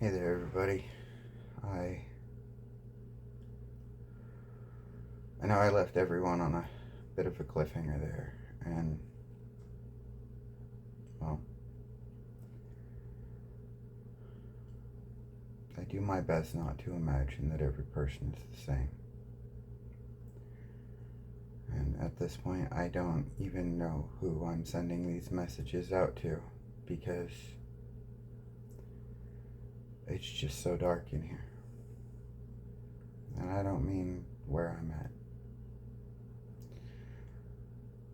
Hey there, everybody. I I know I left everyone on a bit of a cliffhanger there, and well, I do my best not to imagine that every person is the same. And at this point, I don't even know who I'm sending these messages out to because it's just so dark in here. And I don't mean where I'm at.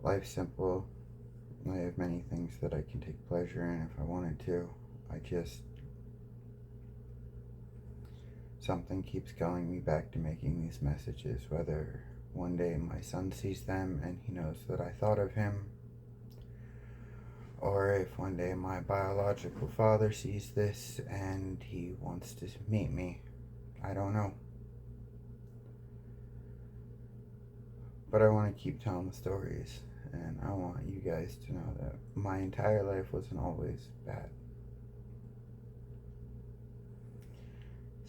Life's simple. I have many things that I can take pleasure in if I wanted to. I just Something keeps calling me back to making these messages, whether one day my son sees them and he knows that I thought of him, or if one day my biological father sees this and he wants to meet me. I don't know. But I want to keep telling the stories, and I want you guys to know that my entire life wasn't always bad.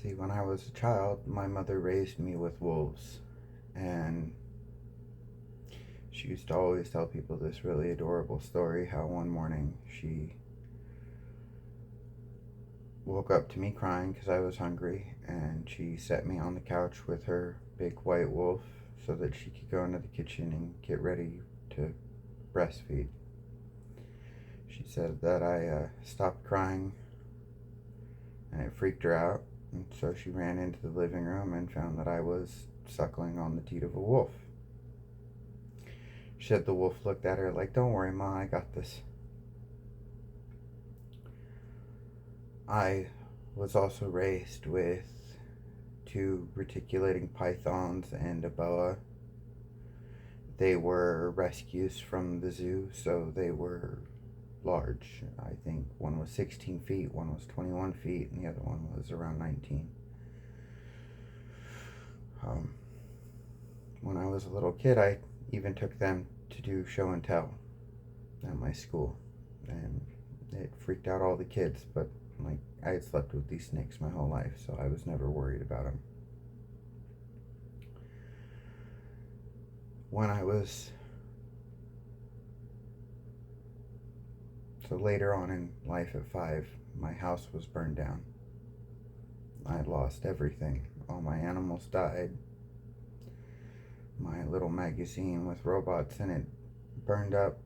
See, when I was a child, my mother raised me with wolves, and she used to always tell people this really adorable story how one morning she woke up to me crying because I was hungry, and she set me on the couch with her big white wolf so that she could go into the kitchen and get ready to breastfeed. She said that I stopped crying and it freaked her out, and so she ran into the living room and found that I was suckling on the teat of a wolf. She said the wolf looked at her like, "Don't worry, Ma, I got this." I was also raised with two reticulating pythons and a boa. They were rescues from the zoo, so they were large. I think one was 16 feet, one was 21 feet, and the other one was around 19. Um, when I was a little kid, I even took them to do show and tell at my school, and it freaked out all the kids, but like I had slept with these snakes my whole life, so I was never worried about them. When I was So later on in life at 5, my house was burned down. I lost everything. All my animals died. My little magazine with robots in it burned up.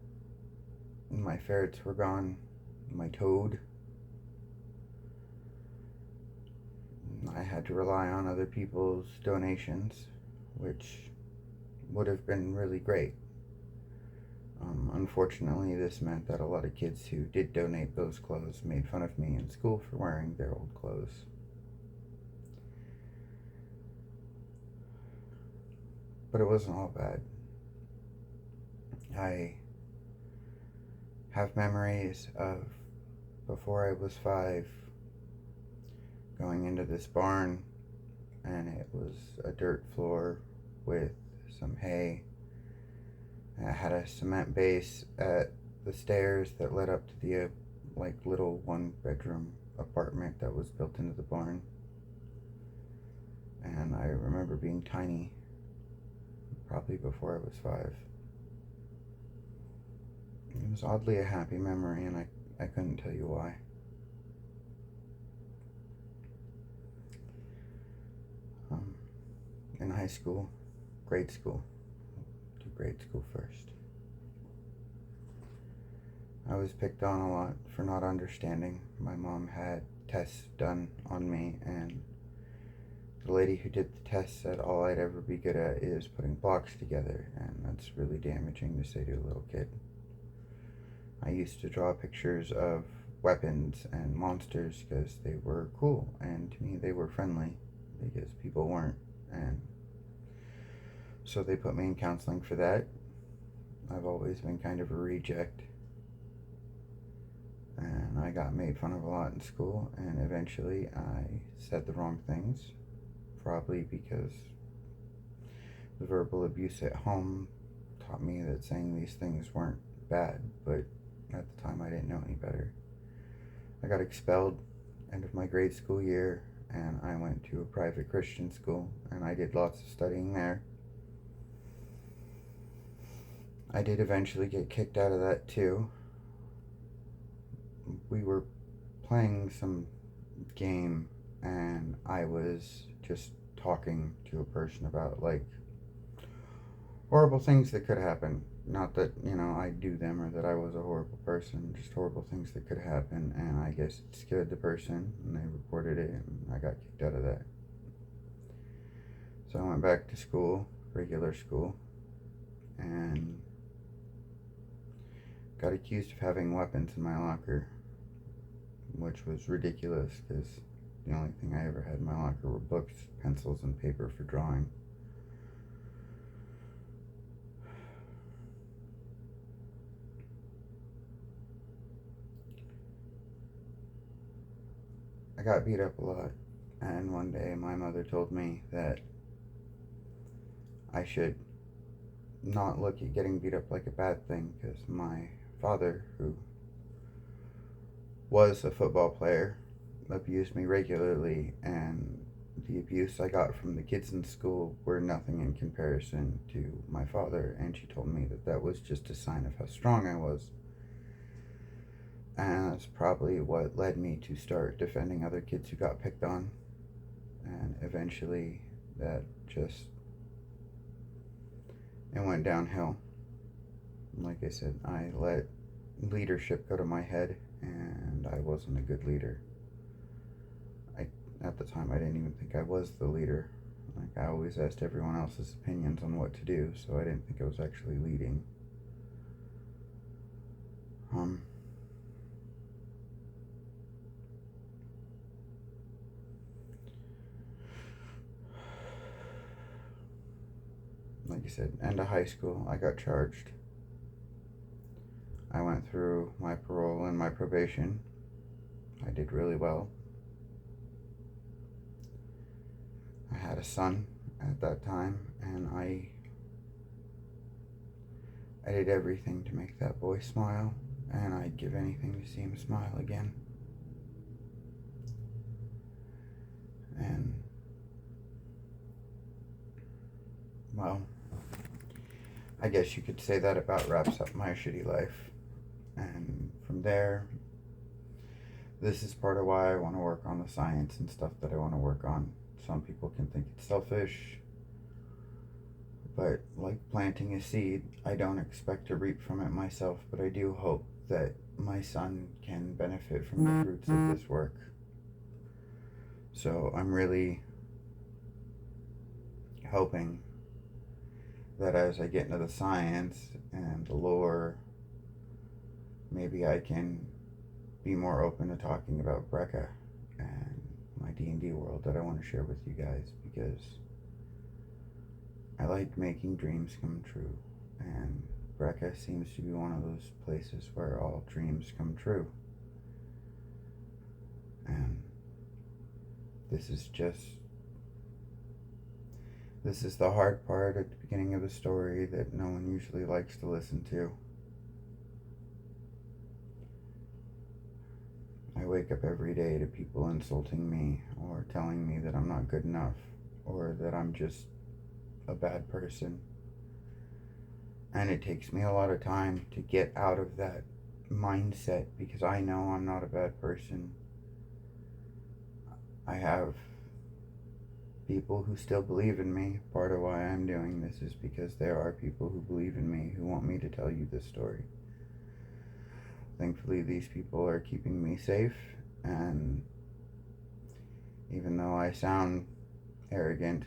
My ferrets were gone. My toad. I had to rely on other people's donations, which would have been really great. Unfortunately, this meant that a lot of kids who did donate those clothes made fun of me in school for wearing their old clothes. But it wasn't all bad. I have memories of before I was 5 going into this barn, and it was a dirt floor with some hay. And it had a cement base at the stairs that led up to the little 1 bedroom apartment that was built into the barn. And I remember being tiny, probably before I was 5. It was oddly a happy memory, and I couldn't tell you why. Um, in high school, grade school, do grade school first. I was picked on a lot for not understanding. My mom had tests done on me, and the lady who did the test said all I'd ever be good at is putting blocks together, and that's really damaging to say to a little kid. I used to draw pictures of weapons and monsters because they were cool, and to me they were friendly because people weren't, and so they put me in counseling for that. I've always been kind of a reject, and I got made fun of a lot in school, and eventually I said the wrong things, probably because the verbal abuse at home taught me that saying these things weren't bad, but at the time I didn't know any better. I got expelled, end of my grade school year, and I went to a private Christian school, and I did lots of studying there. I did eventually get kicked out of that too. We were playing some game, and I was just talking to a person about like horrible things that could happen. Not that, I do them or that I was a horrible person, just horrible things that could happen. And I guess it scared the person, and they reported it, and I got kicked out of that. So I went back to school, regular school, and got accused of having weapons in my locker, which was ridiculous because the only thing I ever had in my locker were books, pencils, and paper for drawing. I got beat up a lot, and one day my mother told me that I should not look at getting beat up like a bad thing, because my father, who was a football player, abused me regularly, and the abuse I got from the kids in school were nothing in comparison to my father, and she told me that that was just a sign of how strong I was. And that's probably what led me to start defending other kids who got picked on. And eventually that just, it went downhill. Like I said, I let leadership go to my head, and I wasn't a good leader. At the time, I didn't even think I was the leader. Like, I always asked everyone else's opinions on what to do, so I didn't think I was actually leading. Like I said, end of high school, I got charged. I went through my parole and my probation. I did really well. I had a son at that time, and I did everything to make that boy smile, and I'd give anything to see him smile again. And, well, I guess you could say that about wraps up my shitty life. And from there, this is part of why I want to work on the science and stuff that I want to work on. Some people can think it's selfish, but like planting a seed, I don't expect to reap from it myself, but I do hope that my son can benefit from the fruits of this work. So I'm really hoping that as I get into the science and the lore, maybe I can be more open to talking about Brekka and my D&D world that I want to share with you guys, because I like making dreams come true, and Brekka seems to be one of those places where all dreams come true. And this is the hard part at the beginning of the story that no one usually likes to listen to. I wake up every day to people insulting me or telling me that I'm not good enough or that I'm just a bad person. And it takes me a lot of time to get out of that mindset, because I know I'm not a bad person. I have people who still believe in me. Part of why I'm doing this is because there are people who believe in me, who want me to tell you this story. Thankfully, these people are keeping me safe, and even though I sound arrogant,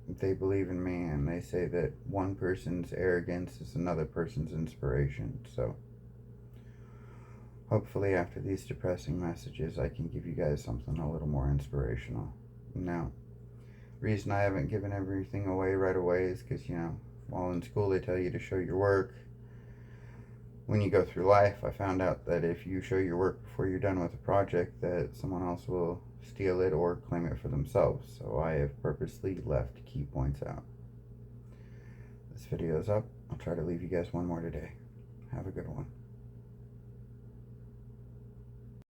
they believe in me, and they say that one person's arrogance is another person's inspiration. So hopefully after these depressing messages, I can give you guys something a little more inspirational. Now, the reason I haven't given everything away right away is because, while in school they tell you to show your work. When you go through life, I found out that if you show your work before you're done with a project, that someone else will steal it or claim it for themselves. So I have purposely left key points out. This video is up. I'll try to leave you guys one more today. Have a good one.